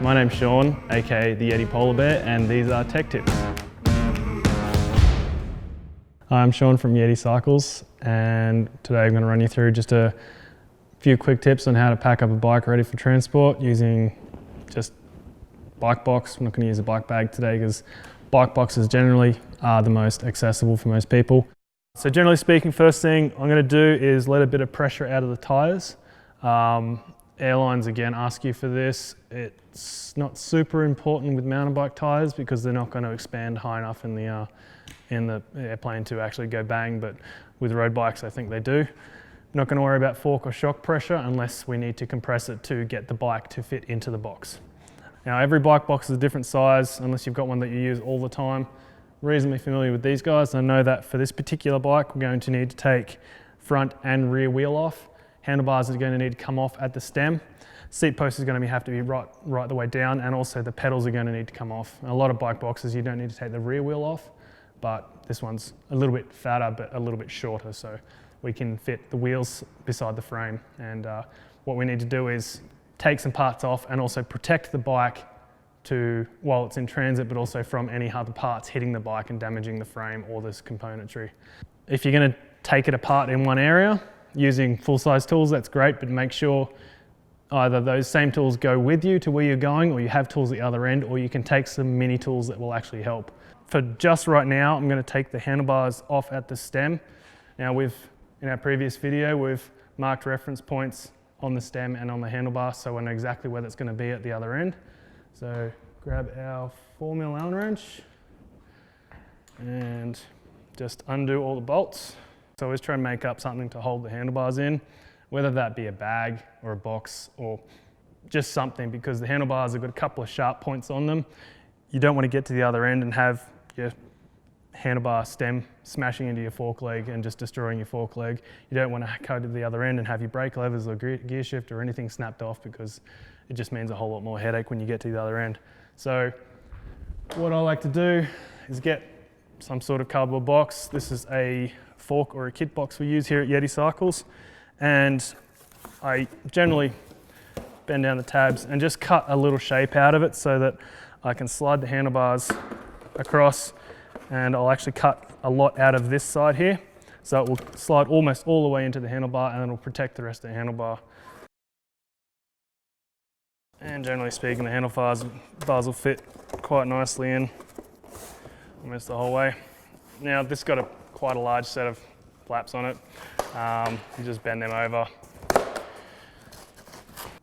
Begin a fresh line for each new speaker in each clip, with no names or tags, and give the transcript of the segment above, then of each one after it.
My name's Shaun, aka the Yeti Polar Bear, and these are Tech Tips. I'm Shaun from Yeti Cycles, and today I'm going to run you through just a few quick tips on how to pack up a bike ready for transport using just bike box. I'm not going to use a bike bag today because bike boxes generally are the most accessible for most people. So generally speaking, first thing I'm going to do is let a bit of pressure out of the tyres. Airlines again ask you for this. It's not super important with mountain bike tyres because they're not going to expand high enough in the airplane to actually go bang, but with road bikes I think they do. Not going to worry about fork or shock pressure unless we need to compress it to get the bike to fit into the box. Now every bike box is a different size unless you've got one that you use all the time. Reasonably familiar with these guys. I know that for this particular bike we're going to need to take front and rear wheel off. Handlebars are going to need to come off at the stem. Seat post is going to have to be right the way down, and also the pedals are going to need to come off. A lot of bike boxes you don't need to take the rear wheel off, but this one's a little bit fatter but a little bit shorter, so we can fit the wheels beside the frame. And what we need to do is take some parts off and also protect the bike while it's in transit, but also from any other parts hitting the bike and damaging the frame or this componentry. If you're going to take it apart in one area, using full-size tools, that's great, but make sure either those same tools go with you to where you're going, or you have tools at the other end, or you can take some mini tools that will actually help. For just right now, I'm going to take the handlebars off at the stem. Now in our previous video, we've marked reference points on the stem and on the handlebar, so we know exactly where that's going to be at the other end. So grab our 4mm Allen wrench and just undo all the bolts. So always try and make up something to hold the handlebars in, whether that be a bag or a box or just something, because the handlebars have got a couple of sharp points on them. You don't want to get to the other end and have your handlebar stem smashing into your fork leg and just destroying your fork leg. You don't want to go to the other end and have your brake levers or gear shift or anything snapped off, because it just means a whole lot more headache when you get to the other end. So what I like to do is get some sort of cardboard box. This is a fork or a kit box we use here at Yeti Cycles, and I generally bend down the tabs and just cut a little shape out of it so that I can slide the handlebars across, and I'll actually cut a lot out of this side here, so it will slide almost all the way into the handlebar and it'll protect the rest of the handlebar. And generally speaking, the handlebars will fit quite nicely in almost the whole way. Now this got quite a large set of flaps on it. You just bend them over.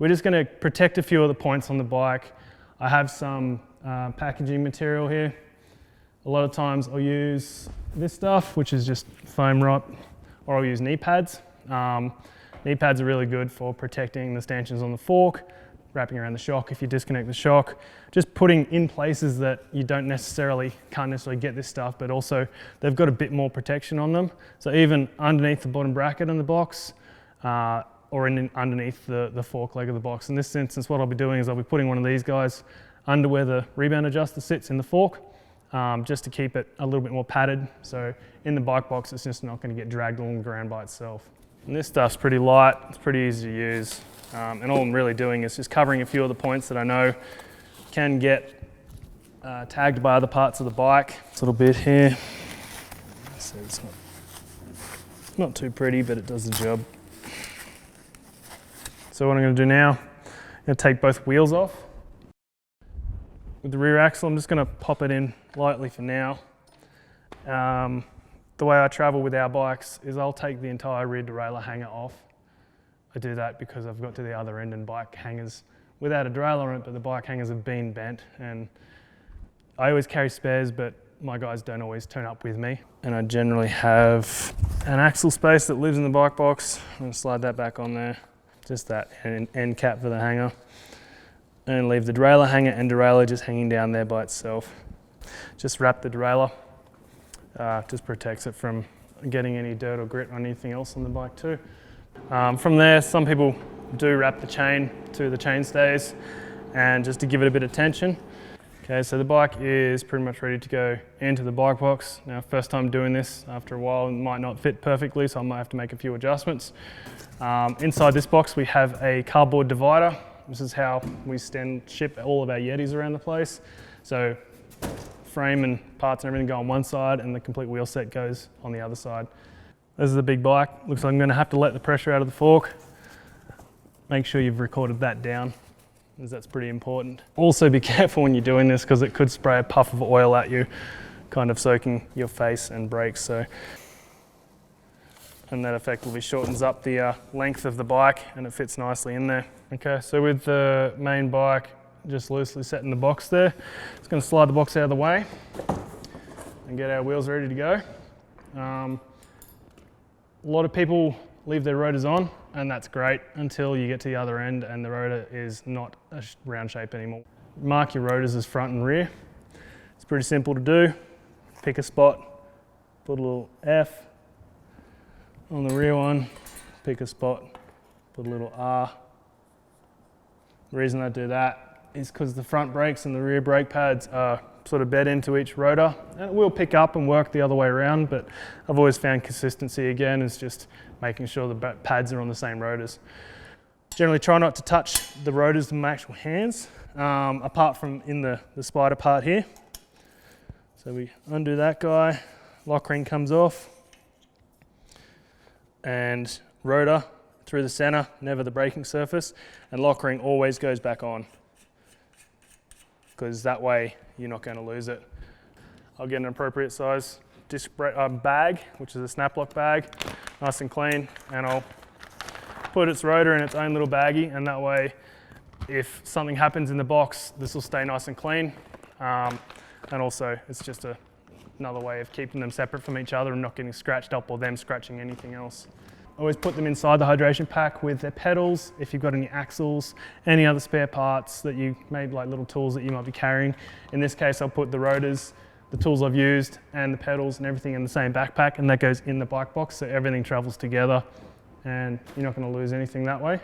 We're just going to protect a few of the points on the bike. I have some packaging material here. A lot of times I'll use this stuff, which is just foam rot, or I'll use knee pads. Knee pads are really good for protecting the stanchions on the fork, wrapping around the shock if you disconnect the shock, just putting in places that you can't necessarily get this stuff, but also they've got a bit more protection on them. So even underneath the bottom bracket on the box, or underneath the fork leg of the box. In this instance, what I'll be doing is I'll be putting one of these guys under where the rebound adjuster sits in the fork, just to keep it a little bit more padded. So in the bike box, it's just not going to get dragged along the ground by itself. And this stuff's pretty light, it's pretty easy to use. And all I'm really doing is just covering a few of the points that I know can get tagged by other parts of the bike. This little bit here, so it's not too pretty, but it does the job. So what I'm going to do now, I'm going to take both wheels off. With the rear axle, I'm just going to pop it in lightly for now. The way I travel with our bikes is I'll take the entire rear derailleur hanger off. I do that because I've got to the other end and bike hangers without a derailleur on it, but the bike hangers have been bent, and I always carry spares, but my guys don't always turn up with me. And I generally have an axle space that lives in the bike box. I'm going to slide that back on there, just that end cap for the hanger, and leave the derailleur hanger and derailleur just hanging down there by itself. Just wrap the derailleur, just protects it from getting any dirt or grit or anything else on the bike too. From there, some people do wrap the chain to the chain stays, and just to give it a bit of tension. Okay, so the bike is pretty much ready to go into the bike box. Now, first time doing this, after a while it might not fit perfectly, so I might have to make a few adjustments. Inside this box we have a cardboard divider. This is how we ship all of our Yetis around the place. So frame and parts and everything go on one side and the complete wheel set goes on the other side. This is a big bike. Looks like I'm going to have to let the pressure out of the fork. Make sure you've recorded that down, as that's pretty important. Also be careful when you're doing this because it could spray a puff of oil at you, kind of soaking your face and brakes. And that effectively shortens up the length of the bike and it fits nicely in there. Okay, so with the main bike just loosely set in the box there, it's going to slide the box out of the way and get our wheels ready to go. A lot of people leave their rotors on, and that's great until you get to the other end and the rotor is not a round shape anymore. Mark your rotors as front and rear. It's pretty simple to do. Pick a spot, put a little F on the rear one, pick a spot, put a little R. The reason I do that is because the front brakes and the rear brake pads are sort of bed into each rotor, and it will pick up and work the other way around, but I've always found consistency again is just making sure the pads are on the same rotors. Generally try not to touch the rotors with my actual hands, apart from in the spider part here. So we undo that guy, lock ring comes off, and rotor through the center, never the braking surface, and lock ring always goes back on, because that way you're not going to lose it. I'll get an appropriate size disc bag, which is a snap lock bag, nice and clean, and I'll put its rotor in its own little baggie, and that way if something happens in the box, this will stay nice and clean. And also it's just another way of keeping them separate from each other and not getting scratched up or them scratching anything else. Always put them inside the hydration pack with their pedals, if you've got any axles, any other spare parts that you maybe like little tools that you might be carrying. In this case, I'll put the rotors, the tools I've used, and the pedals and everything in the same backpack, and that goes in the bike box, so everything travels together and you're not going to lose anything that way.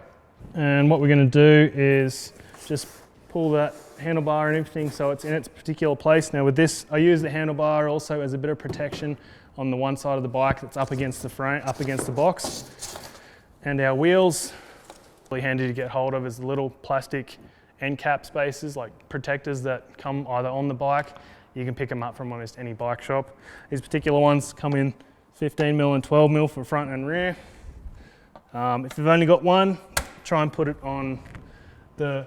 And what we're going to do is just pull that handlebar and everything so it's in its particular place. Now with this, I use the handlebar also as a bit of protection on the one side of the bike that's up against the frame, up against the box. And our wheels, really handy to get hold of, is the little plastic end cap spaces, like protectors that come either on the bike. You can pick them up from almost any bike shop. These particular ones come in 15mm and 12mm for front and rear. If you've only got one, try and put it on the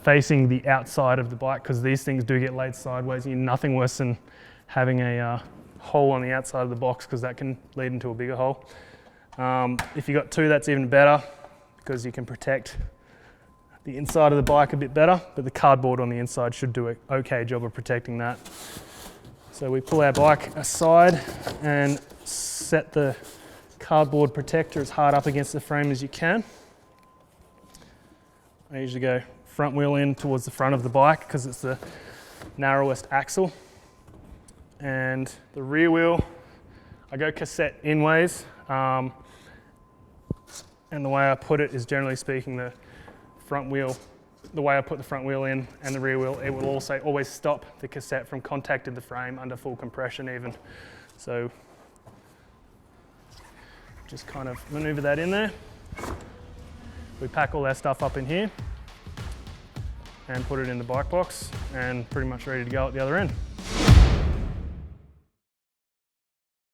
facing the outside of the bike, because these things do get laid sideways. You're nothing worse than having a hole on the outside of the box, because that can lead into a bigger hole. If you've got two, that's even better, because you can protect the inside of the bike a bit better, but the cardboard on the inside should do an okay job of protecting that. So we pull our bike aside and set the cardboard protector as hard up against the frame as you can. I usually go front wheel in towards the front of the bike because it's the narrowest axle. And the rear wheel, I go cassette in ways. And the way I put it is, generally speaking, the front wheel, the way I put the front wheel in and the rear wheel, it will also always stop the cassette from contacting the frame under full compression even. So just kind of maneuver that in there. We pack all our stuff up in here and put it in the bike box and pretty much ready to go at the other end.